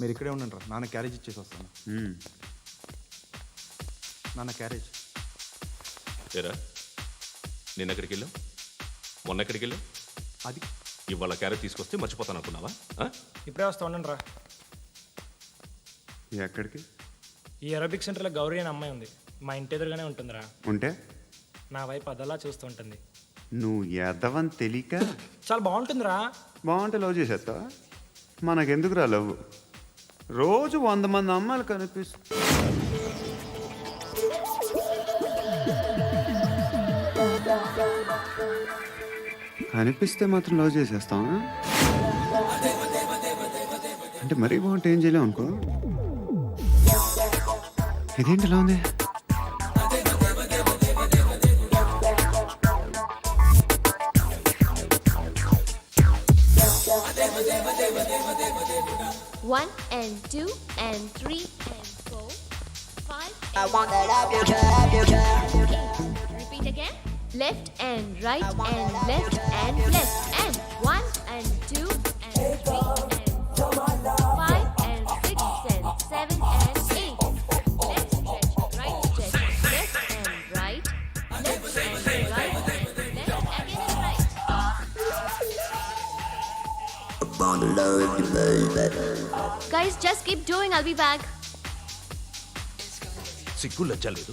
మీరు ఇక్కడే ఉండండి రా, నాన్న క్యారేజ్ ఇచ్చేసి వస్తాను. నాన్న క్యారేజ్. ఏరా నేను ఎక్కడికి వెళ్ళావు, మొన్న ఎక్కడికి వెళ్ళావు? అది ఇవాళ క్యారెట్ తీసుకొస్తే మర్చిపోతాను అనుకున్నావా? ఇప్పుడే వస్తా ఉండండి రా. ఎక్కడికి? ఈ అరబిక్ సెంటర్లో గౌరీ అనే అమ్మాయి ఉంది, మా ఇంటి ఎదురుగానే ఉంటుందిరా. ఉంటే నా వైపు అదలా చూస్తూ ఉంటుంది. నువ్వు ఎదవని తెలియక చాలా బాగుంటుందిరా. బాగుంటే లవ్ చేసేస్తావా? మనకెందుకురా లవ్? రోజు 100 మంది అమ్మాయిలు కనిపిస్తే మాత్రం లవ్ చేసేస్తాం అంటే మరీ బాగుంటే ఏం చేయలేం అనుకో. ఇదేంటి ఇలా ఉంది? One and two and three and four, five. I want that up your curve. Eight. Repeat again. Left and right and left and left and one and two and three and four, five and six and seven and eight. Left stretch, right stretch, left and right, left and right, left again and right. On the low if you baby. Guys, just keep doing. I'll be back. సిగ్గు లజ్జ లేదు,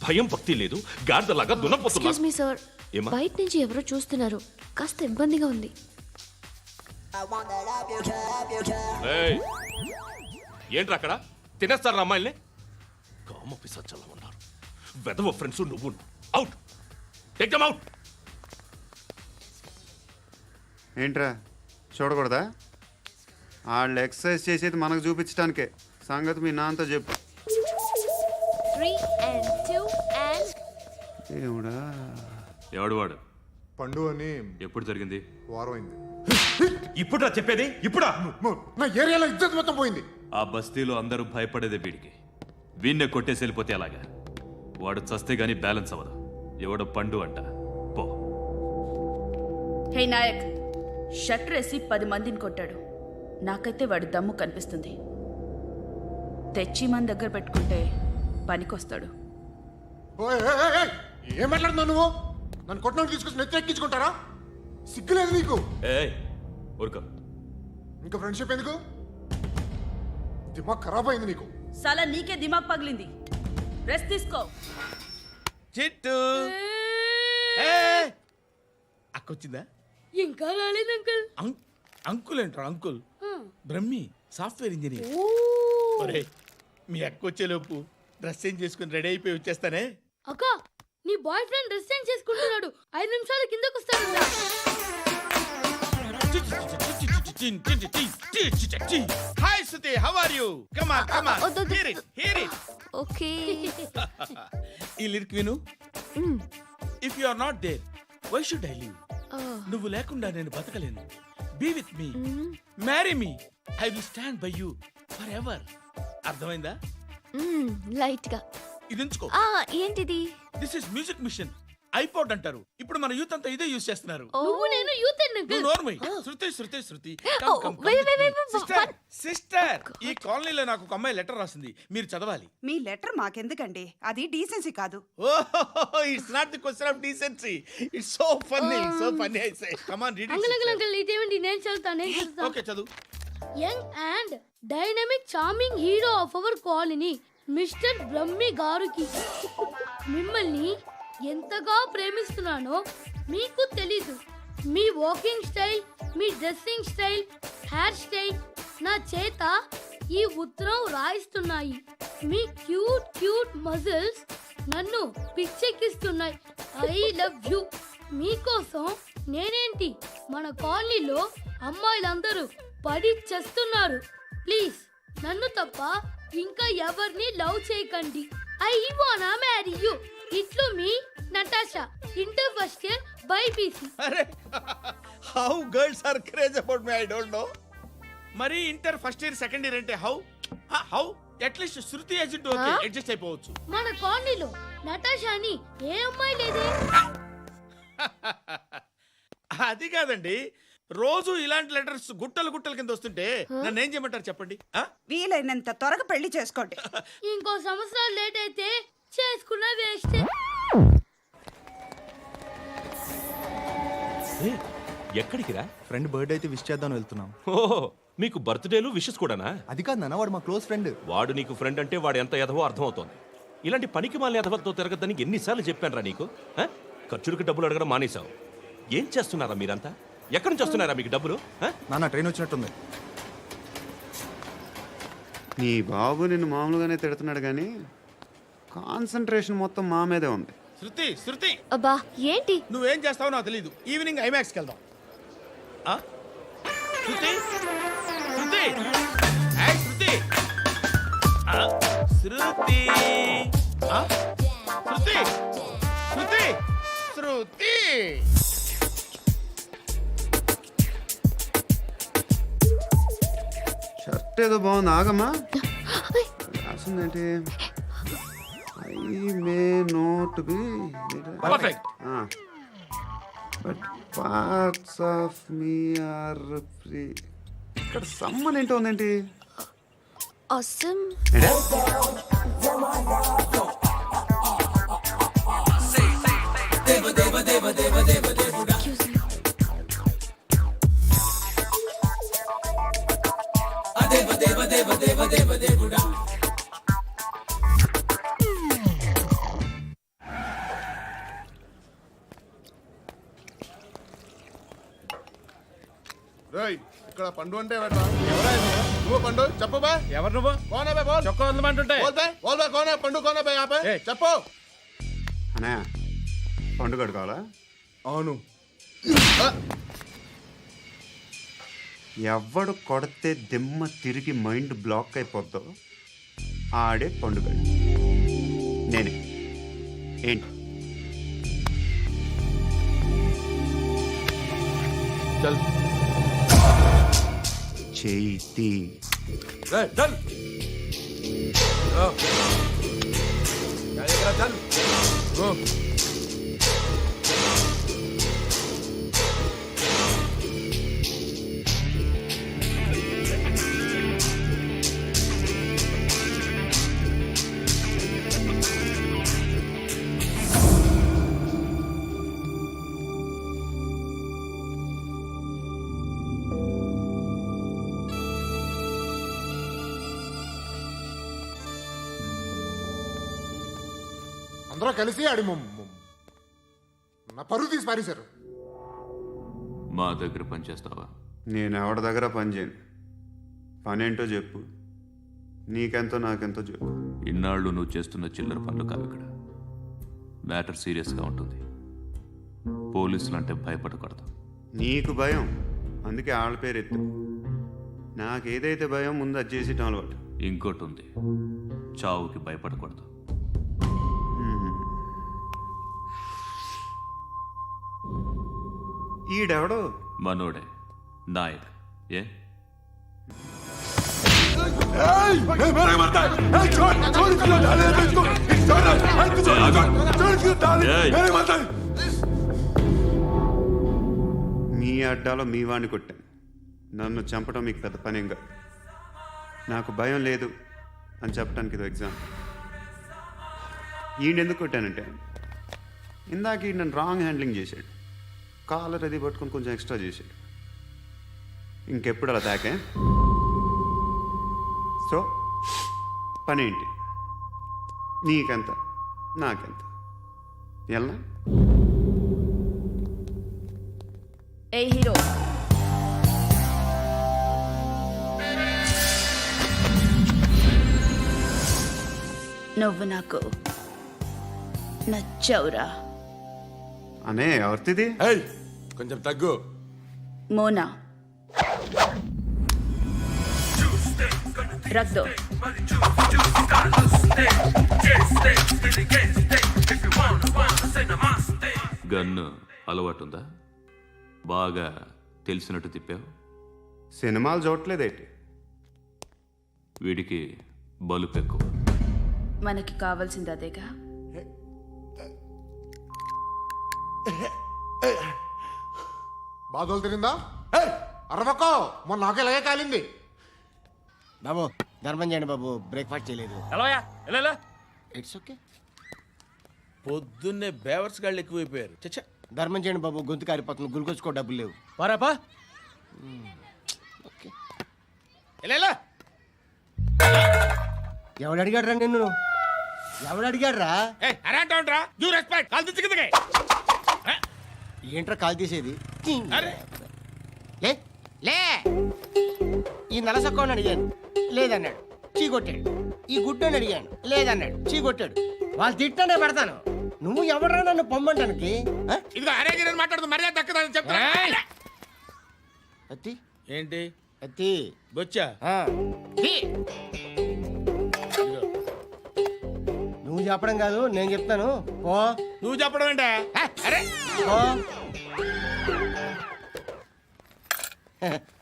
భయం భక్తి లేదు, గాడిదలాగా దున్నపోతున్నా. Excuse me, sir. ఏమా? బయట నుంచి ఎవరో చూస్తున్నారు, కాస్త ఇబ్బందిగా ఉంది. I want that up your curve. ఏయ్, ఏంట్రా అక్కడ తినేస్తారా అమ్మాయిల్ని? కామ పిశాచాలా ఉన్నారు, వెదవ ఫ్రెండ్స్. నువ్వు అవుట్, టేక్ దెమ్ అవుట్. ఏంట్రా చూడకూడదా? వాళ్ళు ఎక్సర్సైజ్ చేసేది మనకు చూపించడానికే. సంగతి మీ నాన్నతో చెప్పు. 3 and 2 and ఏముడా ఎవడు వాడు? పండు అని ఎప్పుడు జరిగింది? వారం అయింది. ఇప్పుడా చెప్పేది? ఇప్పుడా? నా ఏరియాలో ఇద్దరు మొత్తం పోయింది. ఆ బస్తీలో అందరూ భయపడేదే వీడికి. వీణ్ణే కొట్టేసి వెళ్ళిపోతే అలాగా? వాడు చస్తే గానీ బ్యాలెన్స్ అవ్వదు. ఎవడో పండు అంట. పో. హే నాయక్, షట్టర్ వేసి 10 మందిని కొట్టాడు. నాకైతే వాడి దమ్ము కనిపిస్తుంది. తెచ్చి మన దగ్గర పెట్టుకుంటే పనికొస్తాడు. ఏం మాట్లాడుతున్నావు నువ్వు? నన్ను కొట్టడానికి తీసుకొచ్చి నెత్తి ఎక్కించుకుంటారా? సిగ్గులేదు నీకు? ఏయ్ ఊరుక. ఇంకా ఫ్రెండ్షిప్ ఎందుకు? దిమాగ్ ఖరాబ్ అయింది నీకు. సలా నీకే దిమాగ్ పగిలింది. రెస్ట్ తీసుకో. చిట్టు అక్కొచ్చిందా? ఇంకా రాలేదు అంకుల్. అంకుల్ అంటారు అంకుల్. Brahmi software engineer. ఒరే మీ అక్క వచ్చేలోపు డ్రెస్ చేంజ్ చేసుకుని రెడీ అయిపోయి వచ్చేస్తానే. అక్క, నీ బాయ్ ఫ్రెండ్ డ్రెస్ చేంజ్ చేసుకుంటున్నాడు. 5 నిమిషాలు కిందకు వస్తాడు. Hi Suthi, how are you? Come on come on, hear it hear it. okay. ఈ లిరిక్ విను. If you are not there why should I live? నువ్వు లేకుండా నేను బతకలేను. Be with me, marry me, I will stand by you forever. అర్థమైందా? Light గా. ఇది ఉంచుకో. ఏంటిది? This is music machine. IPod అంటారు. ఇప్పుడు మన యూత్ అంతా ఇదే యూస్ చేస్తున్నారు. నువ్వు నేను యూత్ నువ్వు నోర్మై. శృతి శృతి శృతి. wait. సిస్టర్, ఈ కాలనీలో నాకు ఒక అమ్మాయి లెటర్ రాసింది, మీరు చదవాలి. మీ లెటర్ మాకెందుకండి? అది డీసెన్సీ కాదు. Oh, it's not the question of decency. It's so funny, so funny. I say come on read it. ఇదేంటి? నేను చదువుతాను. ఓకే చదువు. Young and dynamic charming hero of our colony mister Brahmi గారికి మిమ్మల్ని ఎంతగా ప్రేమిస్తున్నానో మీకు తెలీదు. మీ వాకింగ్ స్టైల్, మీ డ్రెస్సింగ్ స్టైల్, హెయిర్ స్టైల్ నా చేత ఈ ఉత్తరం రాయిస్తున్నాయి. మీ క్యూట్ క్యూట్ మజిల్స్ నన్ను పిచ్చెక్కిస్తున్నాయి. I love you. మీకోసం నేనేంటి, మన కాలనీలో అమ్మాయిలందరూ పడి చేస్తున్నారు. ప్లీజ్ నన్ను తప్ప ఇంకా ఎవరిని లవ్ చేయకండి. ఐ వానా మ్యారీ యూ. ఇట్లు మీ Natasha, inter first year BiPC. అరే, how girls are craze about me I don't know. మరి inter first year second year అంటే how how at least Shruti agent okay adjust అయిపోవచ్చు. మన కాలనీలో నటాషా అని ఏ అమ్మాయి లేదే. అది కాదండి, రోజు ఇలాంటి లెటర్స్ గుట్టలు గుట్టల కింద వస్తుంటే నన్ను ఏం చేయమంటారు చెప్పండి ఆ? వీలైనంత త్వరగా పెళ్లి చేసుకోండి. ఇంకో సంవత్సరాలు లేట్ అయితే చేసుకున్న వేస్ట్. ఏ, ఎక్కడికి రా? ఫ్రెండ్ బర్త్డే అయితే విష్ చేద్దాం వెళ్తున్నాం. ఓహో, మీకు బర్త్డేలు విషెస్ కూడానా? అది కాదు నాన్న, వాడు మా క్లోజ్ ఫ్రెండ్. వాడు నీకు ఫ్రెండ్ అంటే వాడు ఎంత ఎదవో అర్థమవుతోంది. ఇలాంటి పనికి మాలిన ఎదవలతో తిరగద్దని ఎన్నిసార్లు చెప్పానురా నీకు? ఆ? ఖర్చులకు డబ్బులు అడగడం మానేశావు. ఏం చేస్తున్నారా మీరంతా? ఎక్కడి నుంచి వస్తున్నారా మీకు డబ్బులు? ఆ? నాన్న ట్రైన్ వచ్చినట్టుంది. నీ బాబు నిన్ను మామూలుగానే తిడుతున్నాడు కానీ కాన్సన్ట్రేషన్ మొత్తం మా మీదే ఉంది. శృతి శృతి అబ్బా ఏంటి? నువ్వేం చేస్తావో నాకు తెలియదు. ఈవినింగ్ ఐమాక్స్కి వెళ్దాం. ఆ? శృతి శృతి ఏయ్, శృతి ఆ? శృతి ఆ? శృతి శృతి శృతి షర్ట్ ఏదో బాగుంది, ఆగమ్మా. రాసిందేంటి? I may not be perfect. But parts of me are free. ఇక్కడ సమ్మన్ ఏంటో ఉందేంటి? Awesome. ఏంటే? Excuse me. రేయ్, ఇక్కడ పండు అంటే ఎవరా? నువ్వు పండు చెప్పు బే. ఎవరు నువ్వు? కోనే బే బోల్. చొక్కా వదలమంటుంటే బోల్ బే బోల్ బే కోనే పండు కోనే బే ఆపే. ఏయ్. చెప్పు. అనే పండుగ కావాలా? అవును. ఎవడు కొడితే దిమ్మ తిరిగి మైండ్ బ్లాక్ అయిపోద్దో ఆడే పండుగ. నేనే. ఏంటి? చల్ చేతి రే, చల్. ఓ. జాగ్రత్తగా చల్. ఓ. అందరూ కలిసి ఆడి నా పరువు తీసి పారేశారు. మా దగ్గర పనిచేస్తావా? నేను ఎవరి దగ్గర పని చేయను. పనేంటో చెప్పు. నీకెంతో నాకెంతో చెప్పు. ఇన్నాళ్ళు నువ్వు చేస్తున్న చిల్లర పనులు కావు ఇక్కడ. మ్యాటర్ సీరియస్గా ఉంటుంది. పోలీసులు అంటే భయపడకూడదు. నీకు భయం, అందుకే ఆళ్ళ పేరు ఎత్తు. నాకేదైతే భయం ముందు అది చేసేటం అలవాటు. ఇంకోటి ఉంది, చావుకి భయపడకూడదు. ఈడెవడో మనోడే నాయక్. ఏ మీ అడ్డాలో మీ వాడిని కొట్టాను. నన్ను చంపడం మీకు పెద్ద పనేం కాదు. నాకు భయం లేదు అని చెప్పడానికి ఇది ఎగ్జామ్. ఈయనెందుకు కొట్టానంటే ఇందాక ఈ నన్ను రాంగ్ హ్యాండ్లింగ్ చేశాడు. కాలర్ అది పట్టుకొని కొంచెం ఎక్స్ట్రా చేశాడు. ఇంకెప్పుడు అలా తాకే. సో పనేంటి? నీకెంత నాకెంత ఎలా? ఏ హీరో, నువ్వు నాకు నచ్చావురా. అనే ఎవరిది? ఏయ్, కొంచెం తగ్గు. మోనా రక్ దో. గన్ను అలవాటుందా? బాగా తెలిసినట్టు తిప్పావు. సినిమాలు చూడట్లేదేంటి? వీడికి బలుపు ఎక్కువ. మనకి కావాల్సింది అదేగా. బాధలు తిరిందా? ఏయ్, అరవకో మొన్న నాకు ఇలాగే కాలింది. బాబు ధర్మం చేయండి బాబు, బ్రేక్ఫాస్ట్ చేయలేదు. ఎలాయా ఎలా ఇట్స్ ఓకే. పొద్దున్నే బేవర్స్ గాళ్ళు ఎక్కువైపోయారు. చచ్చా ధర్మం చేయండి బాబు, గొంతు కారిపోతుంది, గురికొచ్చుకో డబ్బులు లేవు. పారాపా ఓకే. ఎలా ఎవడు అడిగాడు రా నిన్ను? ఎవడు అడిగాడు రా? అరే అంటావుంట్రా డ్యూ రెస్పెక్ట్ కాల్ తెచ్చి కిందకి. ఏంట్రా కాల్ తీసేది? అరే లే లే. ఈ నలసక్కని అడిగాను, లేదన్నాడు, చీ కొట్టాడు. ఈ గుడ్డని అడిగాను, లేదన్నాడు, చీ కొట్టాడు. వాళ్ళు తిట్టానే పెడతాను. నువ్వు ఎవడరా నన్ను పొమ్మంటానికి? ఇదిగో అరే గిరని మాట్లాడుతూ మర్యాద దక్కదని చెప్తా. అత్తి ఏంటి అత్తి బొచ్చా ఆ. తీ. నువ్వు చెప్పడం కాదు, నేను చెప్తాను. ఓ నువ్వు చెప్పడం ఏంటే? అరే ఓ.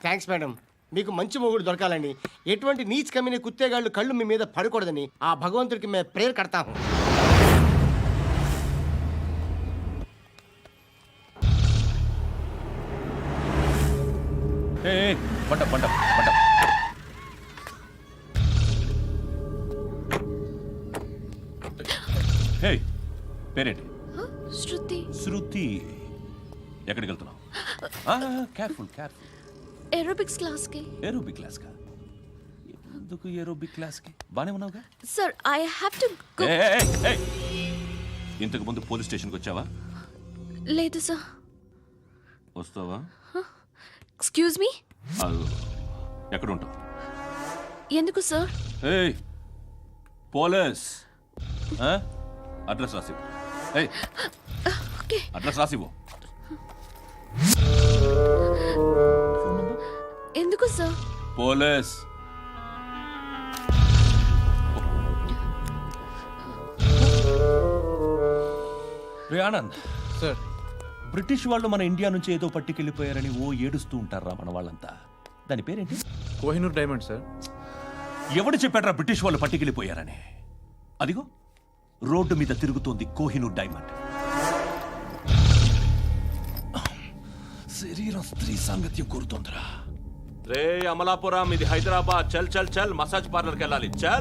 Thanks madam. మీకు మంచి మొగుడు దొరకాలని, ఎటువంటి నీచ్ కమ్మిన కుత్తేగాళ్ళు కళ్ళు మీ మీద పడకూడదని ఆ భగవంతుడికి మేము ప్రేయర్ కడతాము. పంట పంట పంట. హే, పేరేంటి? శృతి. శృతి. ఎక్కడికి వెళ్తున్నావు? Careful careful. ఏరోబిక్స్ క్లాస్ కి. ఏరోబిక్ క్లాస్ కా? ఎందుకు ఏరోబిక్ క్లాస్ కి? బానే ఉన్నావుగా? Sir I have to go. ఇంతకు ముందు పోలీస్ స్టేషన్కి వచ్చావా? లేదు సార్. వస్తావా? Excuse me. ఎక్కడ ఉంటావు? ఎందుకు సార్? ఏయ్ పోలీస్, అడ్రస్ రాసివ్వు. ఏయ్ ఓకే. అడ్రస్ రాసివ్వు. ఎందుకు సార్? పోలీస్. రే ఆనంద్ సార్. బ్రిటిష్ వాళ్ళు మన ఇండియా నుంచి ఏదో పట్టుకెళ్ళిపోయారని ఓ ఏడుస్తూ ఉంటారా మన వాళ్ళంతా? దాని పేరేంటి? Kohinoor diamond sir. ఎవడు చెప్పాడ్రా బ్రిటిష్ వాళ్ళు పట్టుకెళ్ళిపోయారని? అదిగో రోడ్డు మీద తిరుగుతోంది కోహినూర్ డైమండ్. శరీరం స్త్రీ సాంగత్యం కోరుతోందిరా. రే అమలాపురం, ఇది హైదరాబాద్. చల్ చల్ చల్, మసాజ్ పార్లర్కి వెళ్ళాలి. చల్.